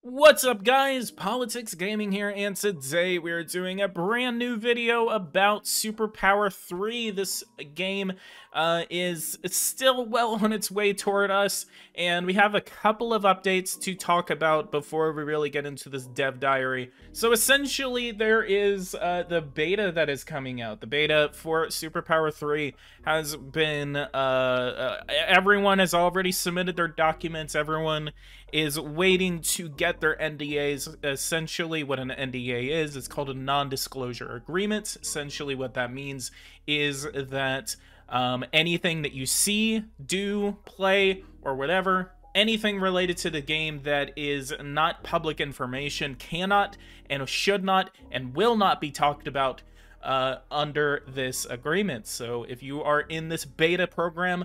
What's up guys, PoliticsGaming here, and today we're doing a brand new video about SuperPower 3. This game is still well on its way toward us, and we have a couple of updates to talk about before we really get into this dev diary. So essentially there is the beta that is coming out. The beta for SuperPower 3 has been, everyone has already submitted their documents, everyone is waiting to get their NDAs. Essentially what an NDA is, it's called a non-disclosure agreement. Essentially what that means is that anything that you see, do, play, or whatever, anything related to the game that is not public information cannot and should not and will not be talked about under this agreement. So if you are in this beta program,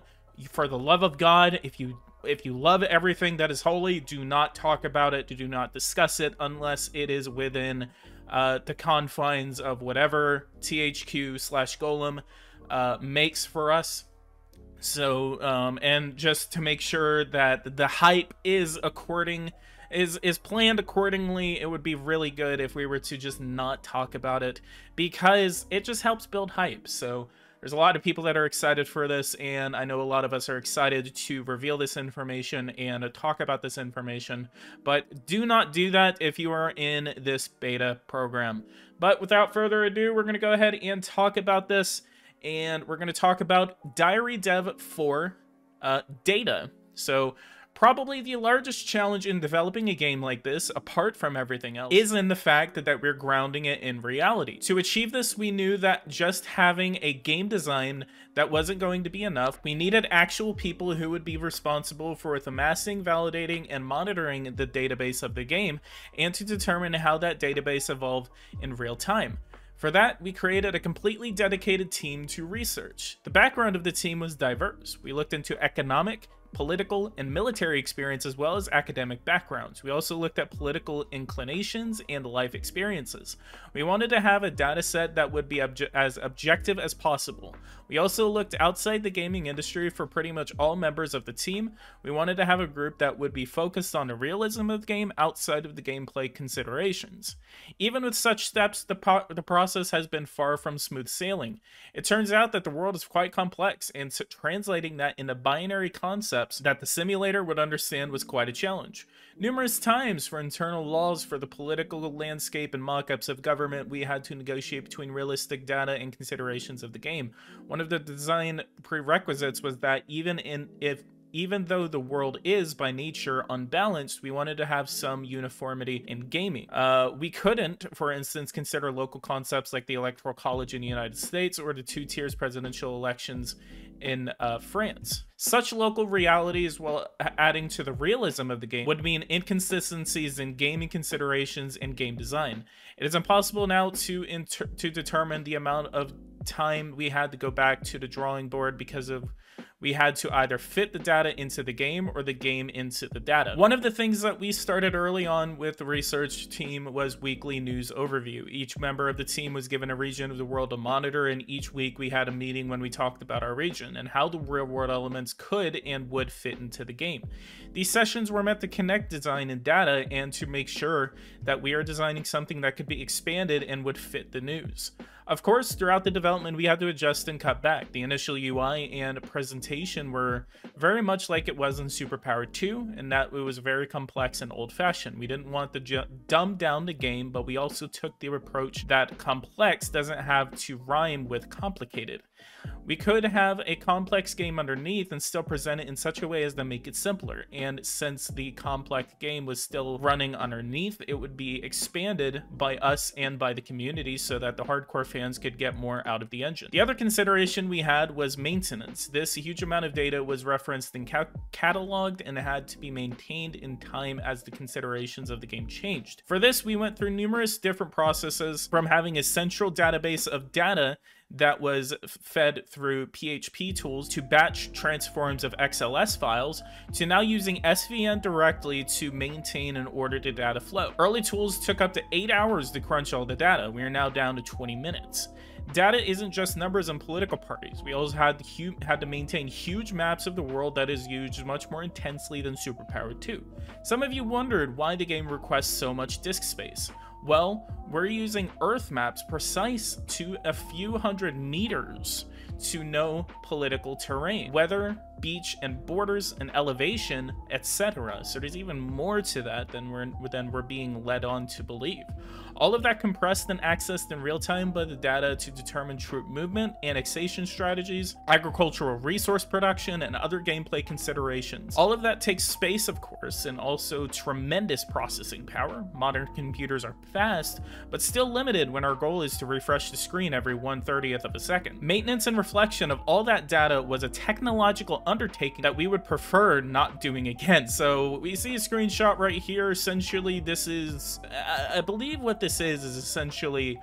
for the love of God, if you love everything that is holy, do not talk about it, do not discuss it unless it is within the confines of whatever THQ/Golem makes for us. So, and just to make sure that the hype is planned accordingly, it would be really good if we were to just not talk about it, because it just helps build hype. So there's a lot of people that are excited for this, and I know a lot of us are excited to reveal this information and talk about this information, but do not do that if you are in this beta program. But without further ado, we're going to go ahead and talk about this, and we're going to talk about Diary Dev 4 data. So probably the largest challenge in developing a game like this, apart from everything else, is in the fact that we're grounding it in reality. To achieve this, we knew that just having a game design that wasn't going to be enough. We needed actual people who would be responsible for amassing, validating, and monitoring the database of the game, and to determine how that database evolved in real time. For that, we created a completely dedicated team to research. The background of the team was diverse. We looked into economic, political, and military experience, as well as academic backgrounds. We also looked at political inclinations and life experiences. We wanted to have a data set that would be as objective as possible. We also looked outside the gaming industry for pretty much all members of the team. We wanted to have a group that would be focused on the realism of the game outside of the gameplay considerations. Even with such steps, the process has been far from smooth sailing. It turns out that the world is quite complex, and so translating that into binary concepts that the simulator would understand was quite a challenge. Numerous times, for internal laws for the political landscape and mock-ups of government, we had to negotiate between realistic data and considerations of the game. One of the design prerequisites was that even though the world is by nature unbalanced, we wanted to have some uniformity in gaming. We couldn't, for instance, consider local concepts like the Electoral College in the United States or the two-tiers presidential elections in France. Such local realities, while adding to the realism of the game, would mean inconsistencies in gaming considerations and game design. It is impossible now to determine the amount of time we had to go back to the drawing board because we had to either fit the data into the game or the game into the data. One of the things that we started early on with the research team was weekly news overview. Each member of the team was given a region of the world to monitor, and each week we had a meeting when we talked about our region and how the real world elements could and would fit into the game. These sessions were meant to connect design and data and to make sure that we are designing something that could be expanded and would fit the news. Of course, throughout the development, we had to adjust and cut back. The initial UI and presentation were very much like it was in SuperPower 2, and that it was very complex and old-fashioned. We didn't want to dumb down the game, but we also took the approach that complex doesn't have to rhyme with complicated. We could have a complex game underneath and still present it in such a way as to make it simpler, and since the complex game was still running underneath, it would be expanded by us and by the community so that the hardcore fans could get more out of the engine. The other consideration we had was maintenance. This huge amount of data was referenced and cataloged and had to be maintained in time as the considerations of the game changed. For this, we went through numerous different processes, from having a central database of data that was fed through PHP tools to batch transforms of XLS files to now using SVN directly to maintain and order the data flow. Early tools took up to 8 hours to crunch all the data. We are now down to 20 minutes. Data isn't just numbers and political parties. We also had to maintain huge maps of the world that is used much more intensely than SuperPower 2. Some of you wondered why the game requests so much disk space. Well, we're using Earth maps precise to a few hundred meters to know political terrain, weather, beach and borders and elevation, etc. So there's even more to that than we're being led on to believe. All of that compressed and accessed in real time by the data to determine troop movement, annexation strategies, agricultural resource production, and other gameplay considerations. All of that takes space, of course, and also tremendous processing power. Modern computers are fast, but still limited when our goal is to refresh the screen every 1/30th of a second. Maintenance and reflection of all that data was a technological undertaking that we would prefer not doing again. So we see a screenshot right here. Essentially, this is, I believe what this is essentially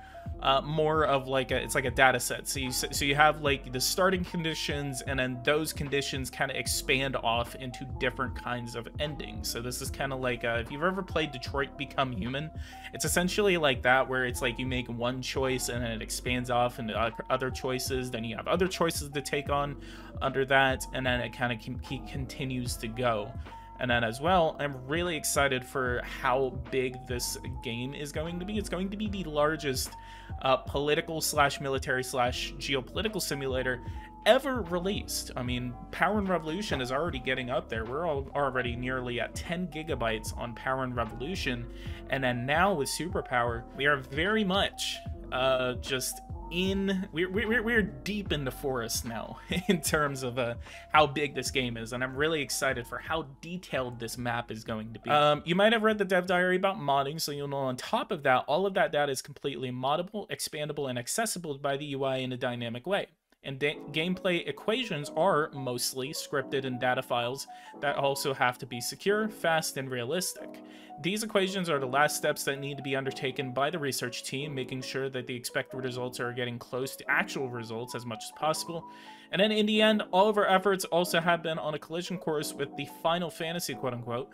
more of like it's like a data set. So you have like the starting conditions, and then those conditions kind of expand off into different kinds of endings. So this is kind of like if you've ever played Detroit Become Human, it's essentially like that, where it's like you make one choice and then it expands off into other choices, then you have other choices to take on under that, and then it kind of continues to go. And then as well, I'm really excited for how big this game is going to be. It's going to be the largest political / military / geopolitical simulator ever released. I mean, Power and Revolution is already getting up there. We're already nearly at 10 gigabytes on Power and Revolution. And then now with SuperPower, we are very much just we're deep in the forest now in terms of how big this game is, and I'm really excited for how detailed this map is going to be. You might have read the dev diary about modding, so you'll know on top of that, all of that data is completely moddable, expandable, and accessible by the UI in a dynamic way. And gameplay equations are mostly scripted in data files that also have to be secure, fast, and realistic. These equations are the last steps that need to be undertaken by the research team, making sure that the expected results are getting close to actual results as much as possible. And then in the end, all of our efforts also have been on a collision course with the Final Fantasy, quote-unquote,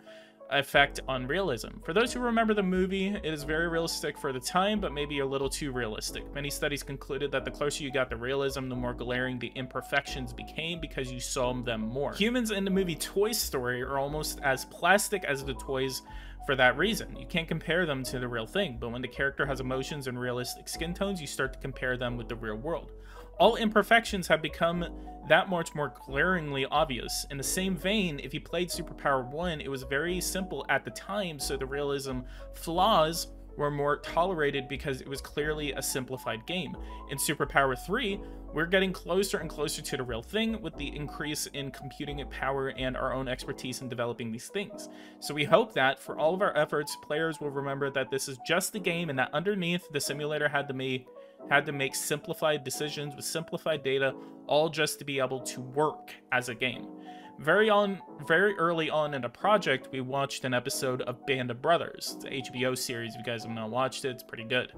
effect on realism. For those who remember the movie, it is very realistic for the time, but maybe a little too realistic. Many studies concluded that the closer you got to realism, the more glaring the imperfections became because you saw them more. Humans in the movie Toy Story are almost as plastic as the toys for that reason. You can't compare them to the real thing, but when the character has emotions and realistic skin tones, you start to compare them with the real world. All imperfections have become that much more glaringly obvious. In the same vein, if you played SuperPower 1, it was very simple at the time, so the realism flaws were more tolerated because it was clearly a simplified game. In SuperPower 3, we're getting closer and closer to the real thing with the increase in computing power and our own expertise in developing these things. So we hope that for all of our efforts, players will remember that this is just the game and that underneath, the simulator had to make simplified decisions with simplified data, all just to be able to work as a game. Very early on in the project, we watched an episode of Band of Brothers. It's an HBO series. If you guys have not watched it, it's pretty good.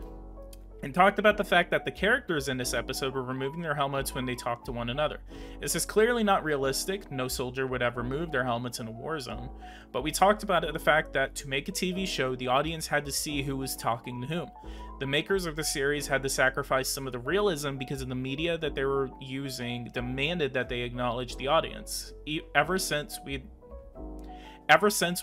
And talked about the fact that the characters in this episode were removing their helmets when they talked to one another. This is clearly not realistic. No soldier would ever remove their helmets in a war zone. But we talked about the fact that to make a TV show, the audience had to see who was talking to whom. The makers of the series had to sacrifice some of the realism because of the media that they were using demanded that they acknowledge the audience. Ever since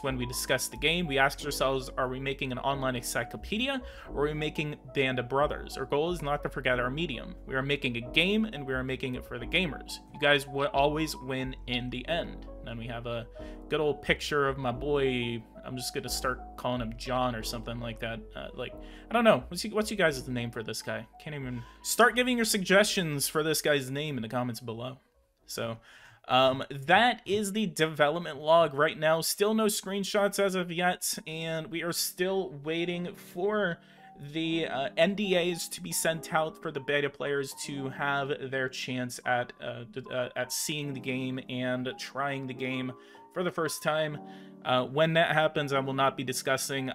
when we discussed the game, we asked ourselves, are we making an online encyclopedia or are we making Band of Brothers? Our goal is not to forget our medium. We are making a game and we are making it for the gamers. You guys will always win in the end. And then we have a good old picture of my boy. I'm just going to start calling him John or something like that. I don't know. What's you guys' name for this guy? Can't even start giving your suggestions for this guy's name in the comments below. So that is the development log right now. Still no screenshots as of yet, and we are still waiting for the NDAs to be sent out for the beta players to have their chance at seeing the game and trying the game for the first time. When that happens, I will not be discussing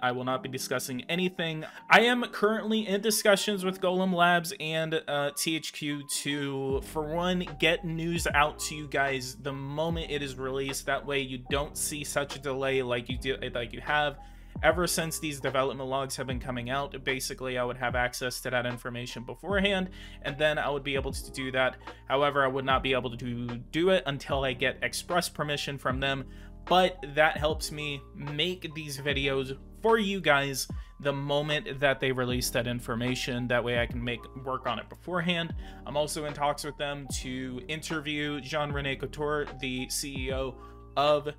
anything. I am currently in discussions with Golem Labs and THQ to, for one, get news out to you guys the moment it is released. That way you don't see such a delay like you have ever since these development logs have been coming out. Basically, I would have access to that information beforehand, and then I would be able to do that. However, I would not be able to do it until I get express permission from them. But that helps me make these videos for you guys the moment that they release that information. That way I can work on it beforehand. I'm also in talks with them to interview Jean-René Couture, the CEO of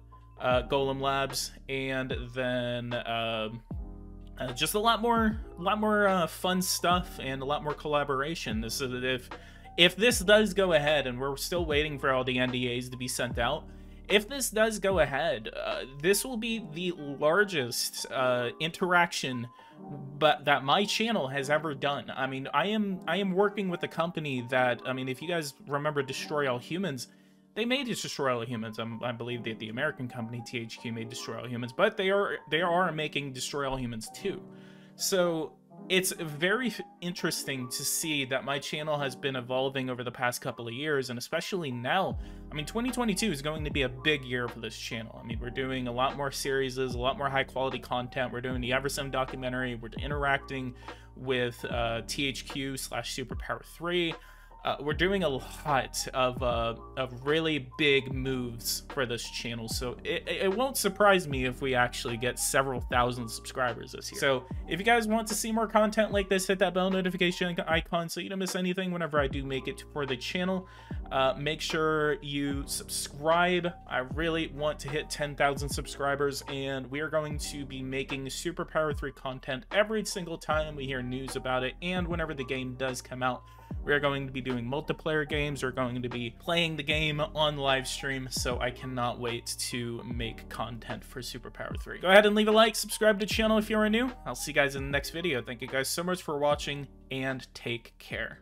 Golem Labs, and then just a lot more fun stuff and a lot more collaboration. This is if this does go ahead, and we're still waiting for all the NDAs to be sent out. If this does go ahead, this will be the largest interaction that my channel has ever done. I mean, I am working with a company that, I mean, if you guys remember Destroy All Humans, they made Destroy All Humans. I believe that the American company THQ made Destroy All Humans, but they are making Destroy All Humans 2. So it's very interesting to see that my channel has been evolving over the past couple of years, and especially now. I mean, 2022 is going to be a big year for this channel. I mean, we're doing a lot more series, a lot more high quality content. We're doing the Eversim documentary. We're interacting with THQ/SuperPower 3. We're doing a lot of really big moves for this channel, so it won't surprise me if we actually get several thousand subscribers this year. So if you guys want to see more content like this, hit that bell notification icon so you don't miss anything whenever I do make it for the channel. Make sure you subscribe. I really want to hit 10,000 subscribers, and we are going to be making SuperPower 3 content every single time we hear news about it, and whenever the game does come out. We are going to be doing multiplayer games. We're going to be playing the game on live stream, so I cannot wait to make content for SuperPower 3. Go ahead and leave a like, subscribe to the channel if you are new. I'll see you guys in the next video. Thank you guys so much for watching, and take care.